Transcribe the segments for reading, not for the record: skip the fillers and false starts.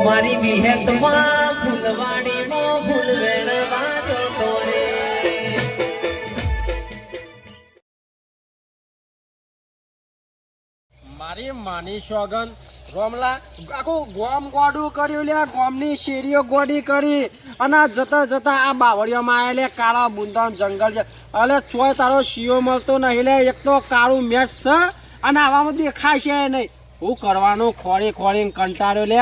મારી વિહેતમાં ફૂલવાડીમાં ફૂલ વેણવા જતો રે. મારી માની સોગન રોમલા આખું ગોમ ગોડું કર્યું લે, ગોમની શેરીઓ ગોડી કરી અને જતા જતા આ બાવળીઓમાં આયા લે કાળા બુંદાનું જંગલ છે. અલે ચોય તારો શિયો મળતો નહીં લે, એક તો કાળું મેસ છે અને આવામાં દેખાય છે નહીં. હું કરવાનું ખોરી ખોરીને કંટાળ્યો લે.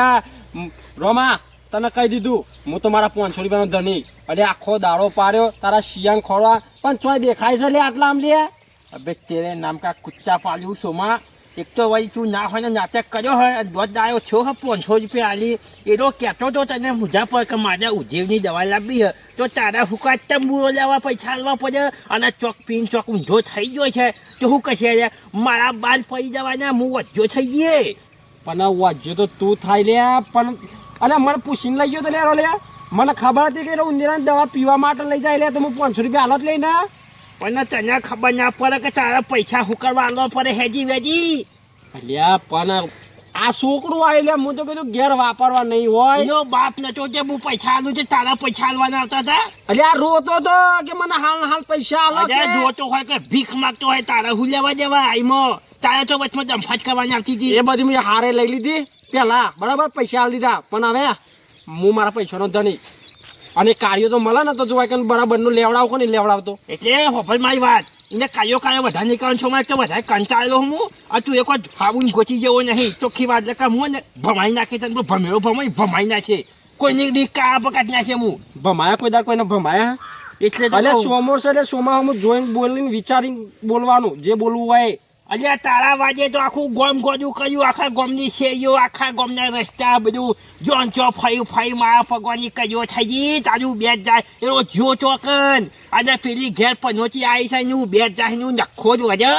રોમા તને કહી દીધું હું તો મારા 500 રૂપિયાનો ધણી, અરે આખો દાડો પાડ્યો તારા શિયાંગ ખોરવા, પણ ચોય દેખાય છે લે આટલા આમ લે. અબે તેરે નામ કા કુત્તા પાલ્યું સોમાં. એક તો વળી તું ના હોય ને નાટક કર્યો હોય, દોધ આવ્યો છો 500 રૂપિયા આલી એનો કહેતો તો તને મુજા પર કે મારે ઉજેવની દવા લાવવી હોય તો તારા હુકા તંબુરો લેવા પૈસા આલવા પડે અને ચોક પીન ચોક ઊંધો થઈ ગયો છે તો શું કહેશે મારા બાલ પડી જવાના હું વજ્જો થઈ ગયે. પણ વજ્જો તો તું થાય લે, પણ અરે મને પૂછીને લઈ ગયો તો લે લે, મને ખબર હતી કે ઉંદરાની દવા પીવા માટે લઈ જાય લે તો હું 500 રૂપિયા હાલત લઈને. પણ તને ખબર ના પડે કે તારા પૈસા હુકરવા આલવા પડે હેજી વેજી. અલ્યા પણ આ છોકરું આવી લે, હું તો કીધું ઘેર વાપરવા નહીં હોય. એનો બાપ નતો જે હું પૈસા આલું છે તારા પૈસા આલવાના આવતા હતા. અલ્યા રોતો તો કે મને હાલ પૈસા આલો. અલ્યા જોતો હોય કે ભીખ માંગતો હોય તારા હું લેવા દેવા આઈમો તારા તો વચમાં દંફાજ કરવાની આવતી હતી. એ બધી મેં હારે લઈ લીધી પેલા, બરાબર પૈસા આલી દીધા, પણ હવે હું મારા પૈસાનો ધણી અને કાર્યો તો મળે ને તો જોવાય કે બરાબર નું લેવડાવ કોને લેવડાવતો. એટલે હોફર મારી વાત એને કાર્યો વધારે નીકળવાનું છો તો વધારે કંટાળેલો હું. આ તું એક ફાવું ગોચી જેવો નહીં ચોખ્ખી વાત એટલે હું ને ભમાઈ નાખે તને ભમેરો ભમાઈ નાખે કોઈની ડી કા પકડ નાખે. હું ભમાયા કોઈ દાડ કોઈને ભમાયા એટલે સોમો છે એટલે સોમાં હું જોઈને બોલીને વિચારીને બોલવાનું જે બોલવું હોય. અલ્યા તારા વાજે તો આખું ગોમ ગોડું કર્યું, આખા ગોમની શેરીઓ આખા ગોમના રસ્તા બધું જોન ચો ફાઈ મારા ભગવાનની કજો થઈ ગઈ તારું બેટ જાય એનો જો ચોકન અને પેલી ઘેર પનોતી આવી છે નું બેટ જાય નું નખો જ વજે.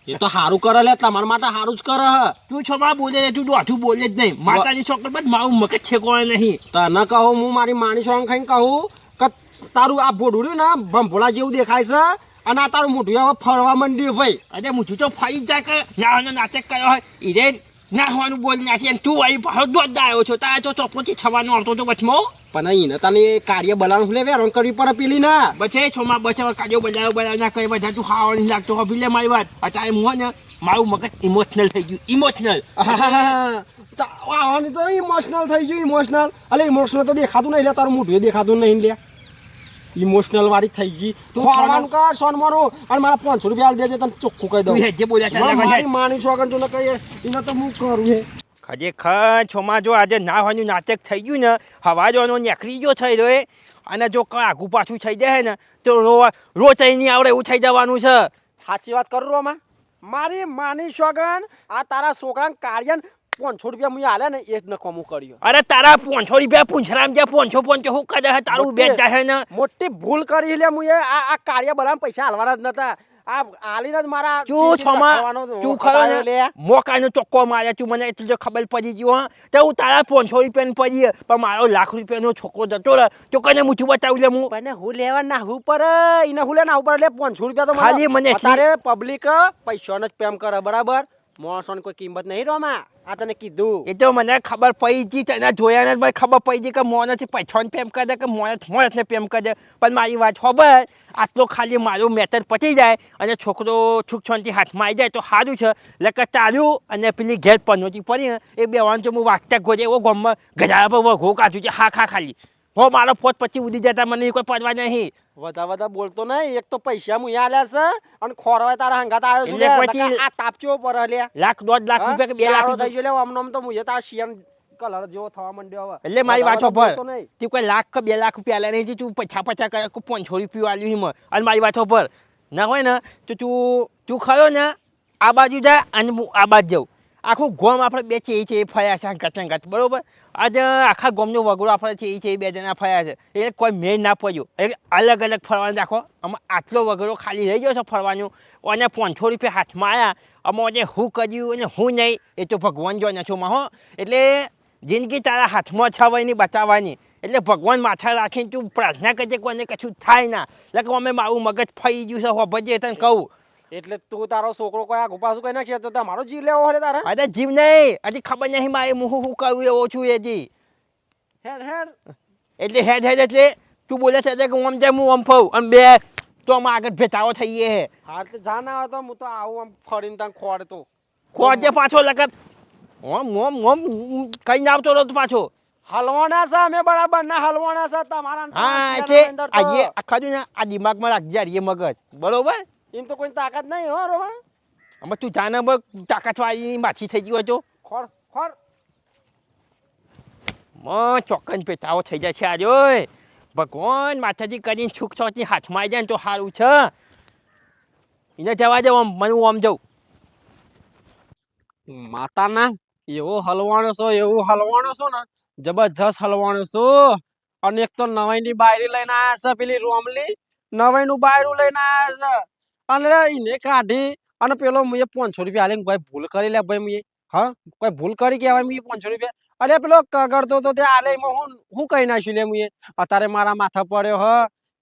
એ તો સારું કરે લે, તમારા માટે સારું જ કરે. તું છોમાં બોલે તું દોઢું બોલે જ નહીં. માતાની છોકર બધ મારું મગજ છે કોઈ નહીં. તને કહું હું મારી માની સોંગ ખાઈને કહું કે તારું આ ભોડું ને ભંભોળા જેવું દેખાય છે અને આ તારું મોઢું હવે ફરવા માંડ્યું ભાઈ. અરે મોઢું તો ફરી જાય કે નાવાનો નાટક કર્યો હોય ઈરે ના હોવાનું બોલી નાખી તું અહીં પાછો દોડ આવ્યો છો તારે તો ચોપોથી છવાનો આવતો તો વચમાં. પણ એને તને કાર્ય બનાવવાનું લે વેરણ કરવી પડે પેલી ના બચે છોમાં બચાવ કાર્યો બનાવ ના કરે બધા તું ખાવા નહીં લાગતો હવે લે મારી વાત. અત્યારે હું ને મારું મગજ ઇમોશનલ થઈ ગયું ઇમોશનલ. તો ઇમોશનલ થઈ ગયું ઇમોશનલ. અલે ઇમોશનલ તો દેખાતું નહીં લે, તારું મોઢું દેખાતું નહીં લે. ઇમોશનલ વાળી થઈ ગઈ. ખોરવાનું કર સોન મારો અને મારા 500 રૂપિયા આલ દેજે, તને ચોખ્ખું કહી દઉં. જે બોલ્યા મારી માની સોગન જો ને કહીએ એને તો હું કરું હે ખરેખર છોમાં. જો આજે ના હોવાનું નાટક થઈ ગયું ને હવા જોનો નીકળી ગયો થઈ રહ્યો અને જો આગું પાછું થઈ જાય ને તો રોચાઈ નહીં આવડે એવું થઈ જવાનું છે. સાચી વાત કરું રોમાં, મારી માની સોગન આ તારા છોકરાને કાર્યન 500 રૂપિયા મું હાલે ને એક નકોમું કર્યો. અરે તારા 500 રૂપિયા પૂંછરામ જ્યાં 500 શું કરે તારું બેટ જાય ને મોટી ભૂલ કરી લે. મુએ આ કાર્ય બનાવવા પૈસા હાલવાના જ નતા, આ આલીને જ મારા તું છોમાં તું ખરો લે મોકાનો ચોક્કો માર્યા તું મને એટલું જો ખબર પડી ગયો તો હું તારા 500 રૂપિયા પડી પણ મારો લાખ રૂપિયાનો છોકરો જતો રહે તો કને મૂઠું બતાવી લે. હું પણ હું લેવા ના હું પર એને હું લે ના ઉપર લે 500 રૂપિયા તો ખાલી મને તારે પબ્લિક પૈસાનો જ પ્રેમ કરે બરાબર, મોણસોની કોઈ કિંમત નહીં રોમાં. આ તને કીધું એ તો મને ખબર પડી ગઈ, તને જોયા ને ખબર પડી ગઈ કે મોણસથી પૈસાને પ્રેમ કરે કે મોણસને પ્રેમ કરે. પણ મારી વાત ખબર આટલો ખાલી મારું મેટર પતી જાય અને છોકરો છૂક છોનથી હાથમાં આવી જાય તો સારું છે. એટલે ચાલ્યું અને પેલી ઘેર પનોતી પડી ને એ બેવાનું તો હું વાગતા ગોજે એવો ગામમાં ગધા પર વઘો કાઢું છે હા ખાલી હો મારો પોત પછી ઉડી જતા મને કોઈ પડવા નહીં. વધારે બોલતો નહીં, એક તો પૈસા મું આલ્યા છે અને ખોરવાય તારા હંગાત આવ્યો છું પછી આ તાપચો પર લે લાખ 1.5 લાખ રૂપિયા કે 2 લાખ થઈ ગયો લે આમ તો મું તારા શિયન કલર જેવો થવા માંડ્યો હવે. એટલે મારી વાત સાંભળ, તું કોઈ લાખ કે 2 લાખ રૂપિયા આલ્યા નહીં, તું 50 કરે 500 રૂપિયા આલ્યું હિમ. અને મારી વાત સાંભળ ના હોય ને તો તું ખરો ને આ બાજુ જા અને હું આ બાજુ જાઉં. આખું ગોમ આપણે બે છે ફર્યા છે ગત બરોબર. આજે આખા ગોમનો વગડો આપણે છે બે જણા ફર્યા છે એટલે કોઈ મેળ ના પડ્યો. એટલે અલગ અલગ ફરવાનું રાખો. આમાં આટલો વગડો ખાલી રહી ગયો છે ફરવાનું અને 500 રૂપિયા હાથમાં આવ્યા. આમાં હું કર્યું અને હું નહીં એ તો ભગવાન જો નછોમાં હો. એટલે જિંદગી તારા હાથમાં છવાયની બચાવવાની. એટલે ભગવાન માથા રાખીને તું પ્રાર્થના કરજે કોઈને કશું થાય ના. એટલે અમે મારું મગજ ફરી ગયું છે હો ભજે તને કહું. એટલે તું તારો છોકરો કોઈ આ ગોપાસુ કઈ નાખશે તો તમારો જીવ લેવો હોય તારે. અરે જીવ નહીં, હજી ખબર નહીં મારે હું કરું એવો છું હજી. હેડ હેડ એટલે હેડ હેડ એટલે તું બોલે છે કે હું આમ જાય હું આમ ફરું અને બે તો આમાં આગળ ભેટાવો થઈએ હે હા એટલે જા ના હોય તો હું તો આવું આમ ફરીને ત્યાં ખોડતો ખોજે પાછો લગત ઓમ ઓમ ઓમ કઈ ના આવતો રહો પાછો હલવાના છે અમે બરાબર ના હલવાના છે તમારા હા એટલે આજે આખા દી આ દિમાગમાં રાખજે રે મગજ બરોબર એમ તો કોઈ તાકાત નહીં હો રોમા આમાં તું જાને તાકાત વાળી માછી થઈ ગયો હતો ખોડ ખોડ ચોક્કસ પેટાવો થઈ જાય છે આજે ઓય ભગવાન માતાજી કરીને સુખ શાંતિ હાથમાં આવી જાય ને તો સારું છે એને જવા દે આમ મને હું આમ જાઉં માતાના એવો હલવાણો છો એવું હલવાણો છો ને જબરજસ્ત હલવાણો છો અને એક તો નવાઈની બાયરી લઈને આયા છે પેલી રોમલી નવાઈનું બાયરું લઈને આયા છે અને એને કાઢી અને પેલો મુએ 500 રૂપિયા આલીને કોઈ ભૂલ કરી લે ભાઈ મુએ હા કોઈ ભૂલ કરી કહેવાય મુએ 500 રૂપિયા અરે પેલો કગડતો તો તે આલે એમાં હું કહી નાખ્યું લે મુએ અત્યારે મારા માથા પડ્યો હ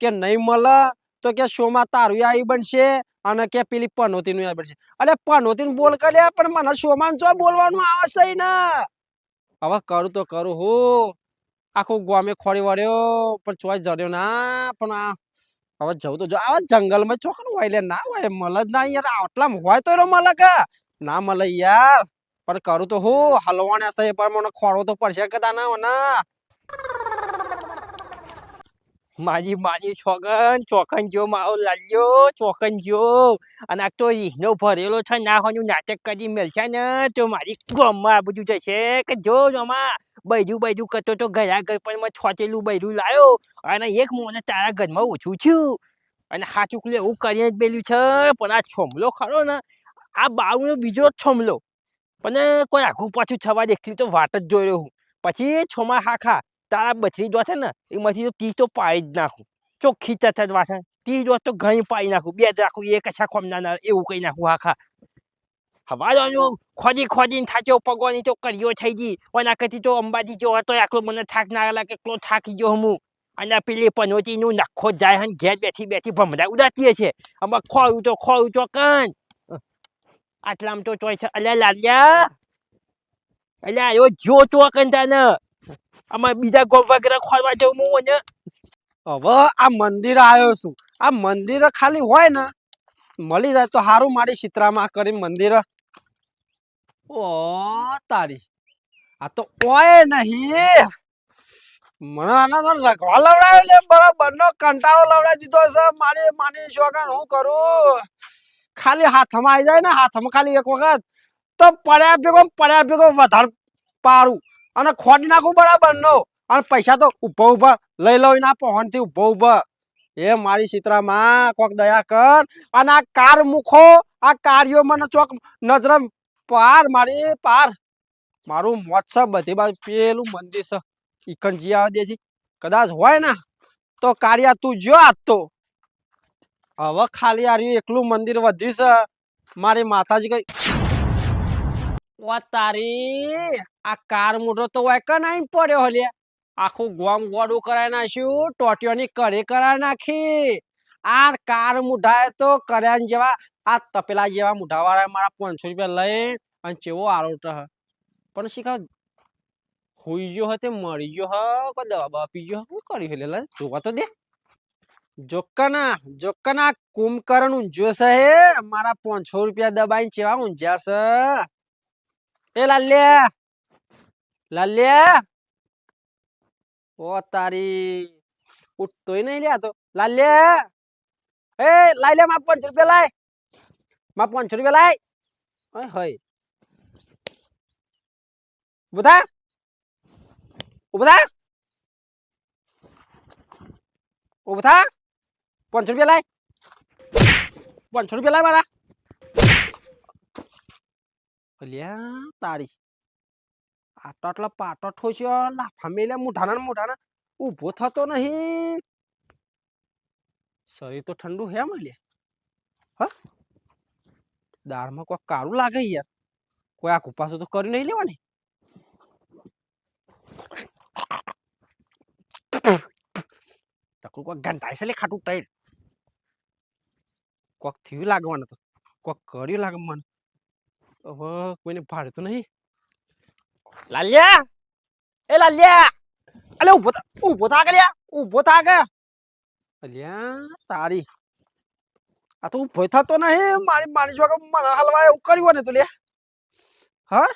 કે નહીં મળે તો કે શોમાં તારું આવી બનશે અને કે પેલી પનોતીનું આવી બનશે અરે પનોતીને બોલ કર્યા પણ મને શોમાં જો બોલવાનું આવશે ને હવે કરું તો કરું હું આખું ગામે ખોરી વળ્યો પણ ચોય જડ્યો ના પણ આ હવે જવું તો જો આવા જંગલમાં ચોકનું હોય લે ના હોય મળે જ ના યાર આટલામાં હોય તો એનો મળે કે ના મળે યાર પણ કરું તો હું હલવાને છે પણ મને ખોરવો તો પડશે કદા ના મારી મારી છોગન ચોકન જો મારો લાલ્યો ચોકન જો અને આ તો ઈનો ભરેલો છે ના હોનું નાટક કરી મેલશે ને તો મારી ગોમમાં આ બધું જશે કે જો જમા બૈરું કરતો તો ગયા ઘર પણ મેં છોટેલું બૈરું લાવ્યો અને એક મોને તારા ઘરમાં ઓછું છું અને હા ચૂકલે એવું કરીને જ પેલું છે પણ આ છોમલો ખરો ને આ બાવનો બીજો જ છોમલો પણ કોઈ આખું પાછું થવા દેખલી તો વાત જ જોઈ રહ્યો હું પછી છોમા હાખા તારા બચરી દો છે ને એમાંથી તો 30 તો પાડી જ નાખું ચોખ્ખી ચથત વાસણ 30 દો તો ઘણી પાડી નાખું બે જ રાખું એક અચ્છા ખોમના ના એવું કઈ નાખું આખા હવા ખોદીને થાચો પગવાની તો કર્યો થઈ ગઈ ઓના કરતી તો અંબાજી જો હતો આટલો મને થાક ના લાગે કેટલો થાકી ગયો હું અને પેલી પનોતીનું નખો જાય હન ઘેર બેઠી ભમરા ઉડાતીએ છે આમાં ખોયું તો કાન આટલામાં તો ચોય છે અલ્યા લાલ્યા અલ્યા આયો જો તો કંટાને આમાં બીજા ગોમ વગેરે ખોરવા જવું હું ને હવે આ મંદિર આવ્યો છું આ મંદિર ખાલી હોય ને મળી જાય તો સારું મારી ચિત્રામાં કરી મંદિર ઓ તારી આ તો ઓય નહીં મને આના તો લખવા લવડાવ્યો લે બરાબર નો કંટાળો લવડાવી દીધો છે મારી માની શોગન હું કરું ખાલી હાથમાં આવી જાય ને હાથમાં ખાલી એક વખત તો પડ્યા ભેગો વધારે પારું અને ખોડી નાખું બરાબર નો અને પૈસા તો ઉભા લઈ લઉં ના પહોંચથી ઉભા એ મારી ચિત્રામાં કોક દયા કર અને આ કાર મૂકો આ કાર્યો મને ચોક નજર પાર મારી પાર મારું મોત છે બધી બાજુ પેલું મંદિર છે ઈકન જી આવે દેજી કદાચ હોય ને તો કાર્યા તું જો આજ તો હવે ખાલી આ એકલું મંદિર વધ્યું છે મારી માતાજી કઈ ઓ તારી આ કાર મોટો તો હોય કે નહીં પડ્યો હલે આખું ગોમ ગોડું કરાવી નાખ્યું ટોટીઓની કઢી કરાવી નાખી આ કાર મુઢાએ તો કર્યા જેવા આ તપેલા જેવા મુઢાવાળા મારા 500 રૂપિયા લઈ અને ચેવો આરોટ હ પણ શીખા હોઈ ગયો હતે મરી ગયો હ કોઈ દવા બવા પી ગયો શું કર્યું એટલે જોવા તો દે જોકના કુંભકર્ણ ઊંઝો છે હે મારા 500 રૂપિયા દબાઈને ચેવા ઊંઝ્યા છે એ લાલ્યા ઓ તારી ઉઠતોય નહીં લ્યા તો લાલ્યા એ લાલ્યા માં 500 રૂપિયા લાય માં 500 રૂપિયા લાય ઓય હોય બધા ઉભા 500 રૂપિયા લાય 500 રૂપિયા લાય મારા અલ્યા તારી આટલા પાટો ઠોસ્યો લાફા મેલે મુઠાના ઊભો થતો નહીં શરીર તો ઠંડુ હે મળે હ દાળમાં કોઈ કાળું લાગે યાર કોઈ આ કુપાસો તો કરી નહીં લેવાની તકરું કોઈ ગંધાય છે લે ખાટું ટાઈર કોક થયું લાગવાનું તો કોક કર્યું લાગે મને હવે કોઈને ભાડે તો નહીં લાલ્યા એ લાલ્યા અલે ઊભો થા કે લ્યા ઊભો થા કે અલ્યા તારી આ તો ઊભો થતો નહીં મારી જો મને હલવાય એવું કર્યું ને તો લે હા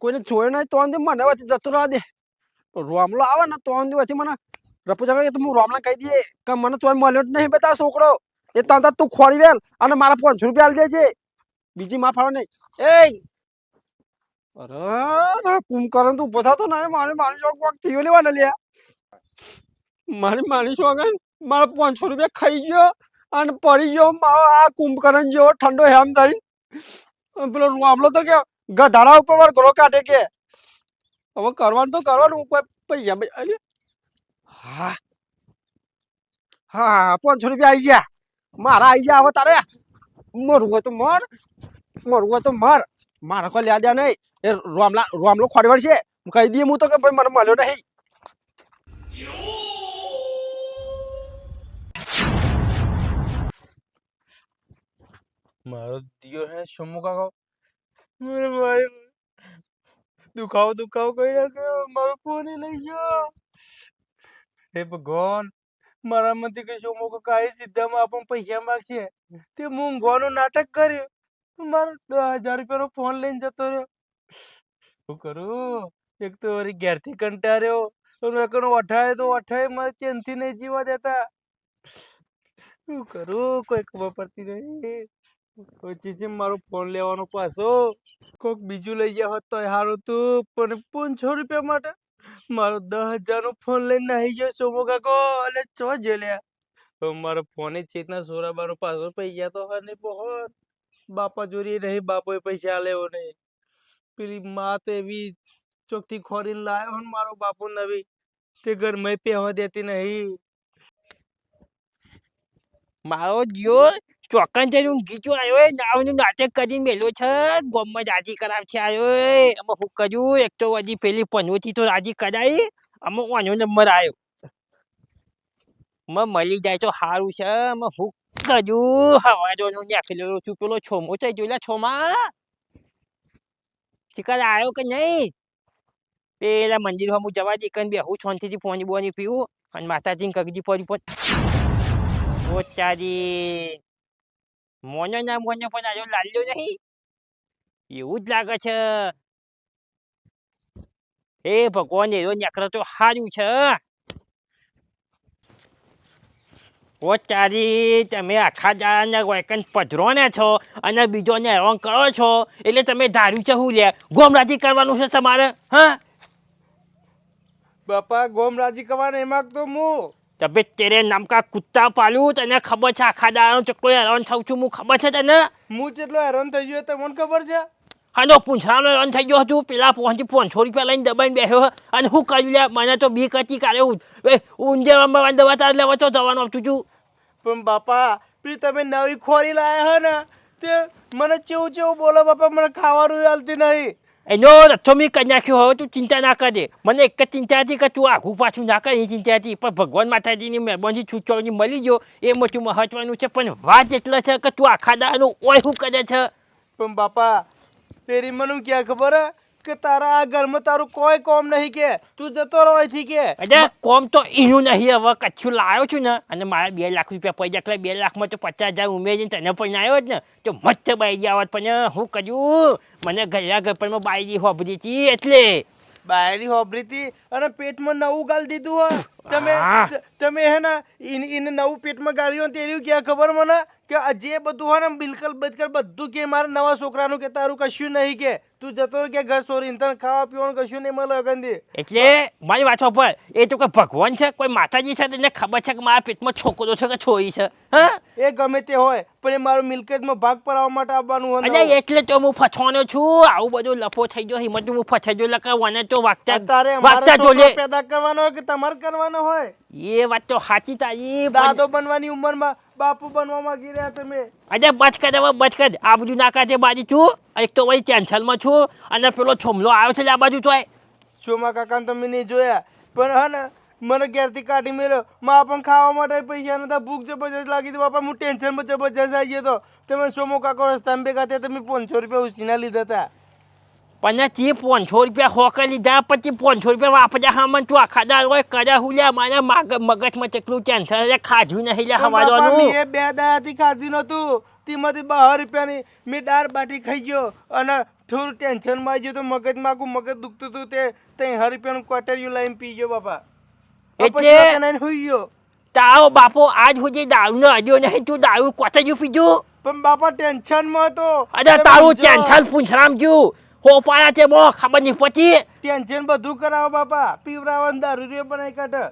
કોઈને જોયો નહીં તો મને વચ્ચે જતો રહેવા દે રોમલો આવે ને તો વચ્ચે મને રપુ જગા તો હું રોમલા કહી દઈએ કે મને ચોય મળ્યો જ નહીં બેટા છોકરો એ તંતા તું ખોરી વેલ અને મારા 500 રૂપિયા આલી દેજે બીજી માં ફાળો નહીં એ અરે કુંભકરણ તું ઊભો થતો નહીં મારી જો કોક થયો લેવાનો લે મારી છોકન મારા 500 રૂપિયા ખાઈ ગયો અને પડી ગયો મારો આ કુંભકરણ જેવો ઠંડો હેમ થઈ પેલો રોમલો તો કે ગધારા ઉપર વાર ઘરો કાઢે કે હવે કરવાનું તો કરવાનું કોઈ પૈસા અરે હા હા 500 રૂપિયા આવી ગયા મારા આવી ગયા હવે તારે મરવું હોય તો મરવું હોય તો મર મારા કોઈ લ્યા દે નહીં એ રોમલો ખોડવડ છે કહી દઈએ હું તો કે ભાઈ મને મળ્યો નહીં મારો દિયો હે શમુ કાકો મારે ભાઈ દુખાવો કરી નાખ્યો મારો ફોન લઈ ગયો હે ભગવાન મારા માંથી કે શમુ કાકા એ સીધામાં આપણને પૈસા માગશે તે મૂંગવાનું નાટક કર્યું મારો 10,000 રૂપિયાનો ફોન લઈને જતો રહ્યો શું કરું એક તો વળી ઘેરથી કંટાળ્યો અઠાય મારે ચેનથી નહીં જીવા દેતા શું કરું કોઈ ખબર પડતી નહીં પછી મારો ફોન લેવાનો પાછો કોક બીજું લઈ ગયા હોત તો સારું તું પણ 500 રૂપિયા માટે મારો 10,000 નો ફોન લઈને નાહી ગયો સોમો કાકો એટલે ચો જેલ્યા મારો ફોન ચેતના સોરાબાનો પાછો પૈસા તો હા નહીં બહોત બાપા જોરી નહીં બાપોએ પૈસા લેવો નહીં પેલી માં તો એવી ચોકથી ખોરીને લાયો ને મારો બાપુ નવી તે ઘરમાં પહેવા દેતી નહીં મારો દિયો ચોકન જઈને ઊંઘી જો આવ્યો નાવનું નાટક કરીને મેલો છે ગોમમાં રાજી કરાવ છે આવ્યો આમાં હું કર્યું એક તો હજી પેલી પનોતી તો રાજી કરાઈ આમાં ઓનો નંબર આવ્યો મળી જાય તો સારું છે આમાં હું કર્યું હવાજોનું નાખેલો છું પેલો છોમો થઈ જોયેલા છોમા શિકાર આવ્યો કે નહીં પેલા મંદિર હું જવા દે કઈ બેહું છોનથી પોની બોની પીવું અને માતાજીને કગજી પડી પણ ઓચારી મોનો ના મોનો પણ આજો લાલ્યો નહીં એવું જ લાગે છે એ ભગવાન એનો નેકરો તો સારું છે ઓચારી તમે આખા દાડાના વાયકન પધરો ને છો અને બીજોને હેરાન કરો છો એટલે તમે ધાર્યું છે શું લે ગોમરાજી કરવાનું છે તમારે હા બાપા ગોમ રાજી કરવાને એમાં તો હું તબે તેરે નામ કા કુત્તા પાલું તને ખબર છે આખા દાડાનો ચક્કો હેરાન થઉં છું હું ખબર છે તને હું જેટલો હેરાન થઈ ગયો તમને ખબર છે હાનો પૂંછડાનો હેરાન થઈ ગયો હતું પેલા 500 રૂપિયા લઈને દબાઈને બેઠો અને હું કર્યું લે મને તો બીક હતી કાલે ઊંધે દવા તાર લેવા તો જવાનું આવતું છું પણ બાપા પેલી તમે નવી ખોરી લાયા હે ને તે મને ચેવું બોલો બાપા મને ખાવાનું હાલતી નહીં એનો રસ્તો મેં કરી નાખ્યો હવે તું ચિંતા ના કરે મને એક જ ચિંતા હતી કે તું આઘું પાછું ના કરે એ ચિંતા હતી પણ ભગવાન માતાજીની મહેરબાની છૂટવાની મળી ગયો એ મોટું મહત્વનું છે પણ વાત એટલે છે કે તું આખા દાડાનું ઓય શું કરે છે પણ બાપા તેરી મને ક્યાં ખબર હે કે તારા આ ઘરમાં તારું કોઈ કોમ નહીં કે તું જતો રહો અહીંથી કે અરે કોમ તો એનું નહીં હવે કચ્છું લાવ્યો છું ને અને મારા 2 લાખ રૂપિયા પૈસા એટલે 2 લાખમાં તો 50,000 ઉમેરીને તને પણ આવ્યો જ ને તો મસ્ત બાઈ ગયા પણ હું કર્યું મને ગયા ગપરમાં બાઈજી હોભરી હતી એટલે બાયરી હોબરી હતી અને પેટમાં નવું ગાલ દીધું હો તમે હે ને એને નવું પેટમાં ગાળ્યું તેર્યું ક્યાં ખબર મને કે જે બધું હોય ને બિલકુલ બધું કે મારા નવા છોકરાનું કે તારું કશું નહીં કે તું જતો કે ઘર ચોરીને તને ખાવા પીવાનું કશું નહીં મળે ગંદી એટલે મારી વાતો પર એ તો કોઈ ભગવાન છે કોઈ માતાજી છે તેને ખબર છે કે મારા પેટમાં છોકરો છે કે છોરી છે હા એ ગમે તે હોય પણ એ મારું મિલકતમાં ભાગ પડાવવા માટે આવવાનું હોય અરે એટલે તો હું ફસવાનો છું આવું બધું લફો થઈ ગયો હિંમત હું ફસાઈ ગયો લખાવાને તો વાગતા ટોલે પેદા કરવાનો હોય કે તમારે કરવાનો હોય એ વાત તો સાચી તારી દાદો બનવાની ઉંમરમાં બાપુ બનવા માંગી રહ્યા તમે અરે બચ કર આ બધું ના કાઢે બાજુ છું એક તો વળી ટેન્શનમાં છું અને પેલો છોમલો આવ્યો છે આ બાજુ ચોય સોમા કાકાને તમે નહીં જોયા પણ હા ને મને ઘેરથી કાઢી મેળ્યો માં પણ ખાવા માટે પૈસા નતા ભૂખ જબરજસ્ત લાગી હતી બાપા હું ટેન્શનમાં જબરજસ્ત આવી ગયો તો તમે સોમો કાકો રસ્તામાં ભેગા થયા તમે 500 રૂપિયા ઉછીના લીધા હતા પણ તે 500 રૂપિયા હોકે લીધા પછી 500 રૂપિયા વાપર્યા હામન તું આખા દાળ હોય કર્યા હું લ્યા મારા મગજમાં કેટલું ટેન્શન છે ખાધું નહીં લ્યા પણ બાપા હવારનું મેં 2 દાડાથી ખાધી નતું તેમાંથી 12 રૂપિયાની મેં દાળ બાટી ખાઈ ગયો અને થોડું ટેન્શનમાં આવી ગયો તો મગજમાં આખું મગજ દુખતું હતું તે 3 રૂપિયાનું ક્વાર્ટરિયું લઈને પી ગયો બાપા એટલે હોઈ ગયો તારો બાપો આજ સુધી દારૂનો અડ્યો નહીં તું દારૂ કોતર્યું પીધું પણ બાપા ટેન્શનમાં હતો અરે તારું ટેન્શન પૂછરામ જ્યું હો પાયા તે મો ખબર નહીં પતી ટેન્શન બધું કરાવો બાપા પીવરાવન દારૂ રે બનાવી કાઢે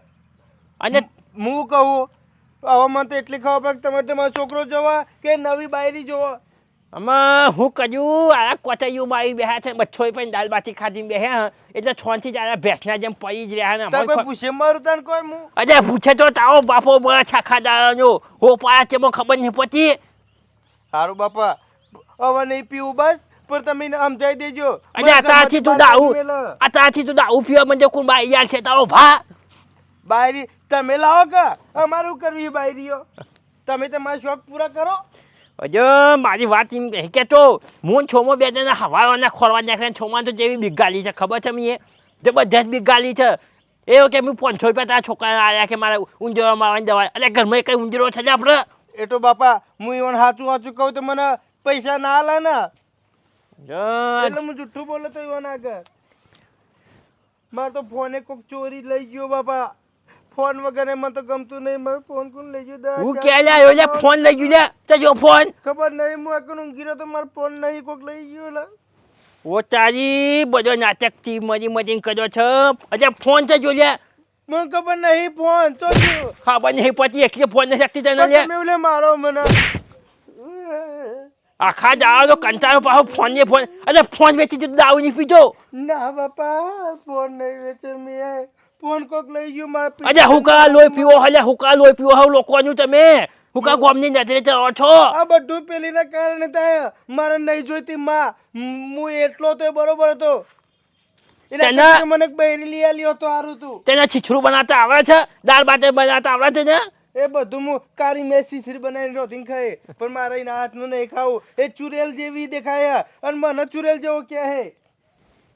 અને હું કહું હવે મને તો એટલી ખબર પડે કે તમે તમારો છોકરો જોવા કે નવી બાયરી જોવા આમાં હું કર્યું આ કોતર્યું મારી બેહ્યા છે બચ્છો પણ દાલ બાટી ખાધીને બેહ્યા એટલે છોનથી જ આ ભેંસના જેમ પડી જ રહ્યા ને તાર કોઈ પૂછે મારું તને કોઈ હું અરે પૂછે તો તારો બાપો બળા છાખા દાડાનો હો પાયા તે મો ખબર નહીં પતી સારું બાપા હવે નહીં પીવું બસ પણ તમે એને સમજાઈ દેજો અને આતાથી તું દારૂ પીવા મને કોણ બાઈ યાર છે તારો ભા બાયરી તમે લાવો કે અમારું કરવી બાયરીઓ તમે તમારા શોખ પૂરા કરો અજો મારી વાત એમ કહે કે તો હું છોમો બે જણા હવાના ખોરવા નાખે છોમાં તો જેવી બીગાલી છે ખબર છે મેં તે બધા જ બીગાલી છે એવું કે મેં 500 રૂપિયા તારા છોકરાને આવ્યા કે મારે ઊંઝરો મારવાની દવા એટલે ઘરમાં કઈ ઊંઝરો છે ને આપણે એ તો બાપા હું even સાચું કહું તો મને પૈસા ના આલે ને એટલે હું જુઠ્ઠું બોલો તો even આગળ મારે તો ફોને કોક ચોરી લઈ ગયો બાપા ફોન વગર મને તો ગમતું નહીં મારો ફોન કોણ લઈ ગયો હું કે લ્યા લે ફોન લઈ ગયો લે તે જો ફોન ખબર નહીં હું એકન ઊંઘી રહ્યો તો મારો ફોન નહીં કોક લઈ ગયો લે ઓ તારી બધો નાટક થી મજી કર્યો છે અરે ફોન છે જો લે મને ખબર નહીં ફોન તો ખબર નહીં પછી એકલી ફોન નહીં રાખતી તને લે તમે ઓલે મારો મને આખા દાડો કંટાળો પાછો ફોન ને ફોન અરે ફોન વેચી તો દારૂ નહીં પીધો ના બાપા ફોન નહીં વેચે મેં ફોન કોક લઈ ગયો મારા અરે હુકા લોહી પીવો હલે હુકા લોહી પીવો હવે લોકોનું તમે હુકા ગોમની નજરે ચડો છો આ બધું પેલીના કારણે થાય મારે નહીં જોઈતી માં હું એટલો તો બરોબર હતો એટલે મને બૈરી લઈ આલ્યો તો સારું તું તેને છીછરું બનાવતા આવડે છે દાળ બાટે બનાવતા આવડે છે ને એ બધું હું કારી મેં શીશરી બનાવીને રોટીને ખાય પણ મારા એના હાથનું નહીં ખાવું એ ચુરેલ જેવી દેખાય અને મને ચુરેલ જેવો ક્યાં હે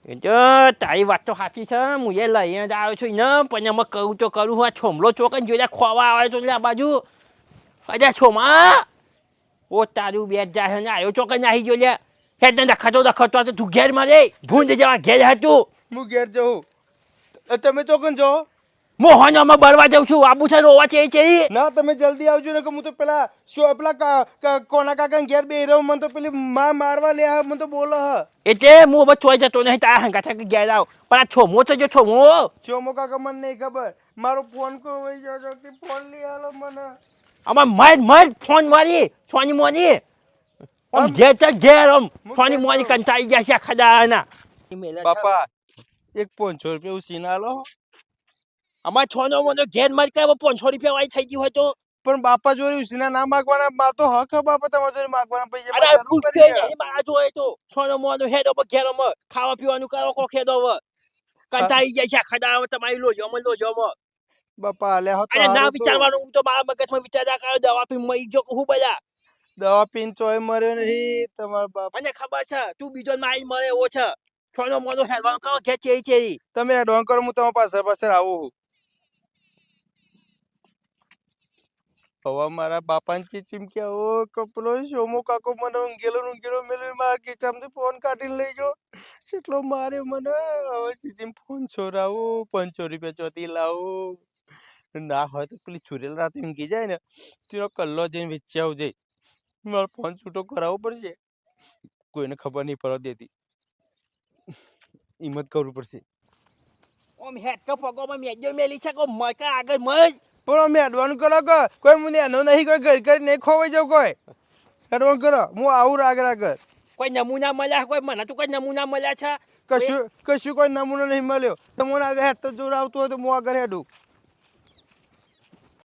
એ તો તારી વાત તો સાચી છે હું એ લઈને જ આવ્યો છું ને પણ એમાં કહું તો કરું આ છોમલો ચોકન જોઈ ખોવા આવે તો આ બાજુ અરે છોમા ઓ તારું બે જાય ને આવ્યો ચોકન આવી ગયો લે હેડ ને રખતો તો તું ઘેર મારે ભૂંડ જવા ઘેર હતું હું ઘેર જવું તમે ચોકન જો મોહન અમે બરવા જાઉં છું આબુ છે રોવા છે ના તમે જલ્દી આવજો ને કે હું તો પેલા કોના કાકા ઘેર બે રહ્યો મને તો પેલી માં મારવા લે મને તો બોલો હ એટલે હું હવે ચોઈ જતો નહીં તારા હંગા થકી ઘેર આવ પણ આ છોમો છે જો છોમો કાકા મને નહીં ખબર મારો ફોન કોઈ જજો કે ફોન લઈ આલો મને આમાં મર ફોન મારી સોની મોની આમ ઘેર છે ઘેર આમ સોની મોની કંટાળી ગયા છે આખા દાડાના બાપા એક 500 રૂપિયા ઉસીના આલો અમાર છોનો મોનો ઘેર માર કે 500 રૂપિયા વાળી થઈ ગઈ હોય તો પણ બાપા જોડે ઉસીના ના માંગવાના માર તો હક હે બાપા તમારા જોડે માંગવાના પૈસા અરે પૂછે નહીં મારા જોડે તો છોનો મોનો હેડો પર ઘેર માં ખાવા પીવાનું કરો કો ખેડો હવે કંટાળી ગયા છે આખા દાડા તમારી લોજો બાપા આલે હો તો અરે ના વિચારવાનું તો મારા મગજમાં વિચાર્યા કરો દવા પી મરી જો હું બધા દવા પીન ચોય મર્યો નહીં તમારા બાપ મને ખબર છે તું બીજો મારી મરે એવો છે છોનો મોનો હેડવાનું કરો ઘેર ચેરી તમે એડવાન્સ કરો હું તમારા પાસે આવું હવે મારા બાપાની ચીમક્યા ઓ કપલો શોમો કાકો મને ઊંઘેલો મેળવી મારા ખીચામાંથી ફોન કાઢીને લઈ ગયો કેટલો માર્યો મને હવે ચીચીમ ફોન છોરાવું 500 રૂપિયા ચોથી લાવું ના હોય તો પેલી છુરેલ રાતે ઊંઘી જાય ને તેનો કલ્લો જઈને વેચી આવજે મારો ફોન છૂટો કરાવવો પડશે કોઈને ખબર નહીં પડવા દેતી હિંમત કરવું પડશે ઓમ હેડ કે પગોમાં મેજો મેલી છે કો મકા આગળ મજ પણ અમે એડવાન્સ કરો કે કોઈ મને એનો નહીં કોઈ ઘર નહીં ખોવાઈ જાવ કોઈ એડવાન્સ કરો હું આવું આગળ કોઈ નમૂના મળ્યા કોઈ મને તો કોઈ નમૂના મળ્યા છે કશું કોઈ નમૂનો નહીં મળ્યો તમને આગળ હેડ તો જોર આવતું હોય તો હું આગળ હેડું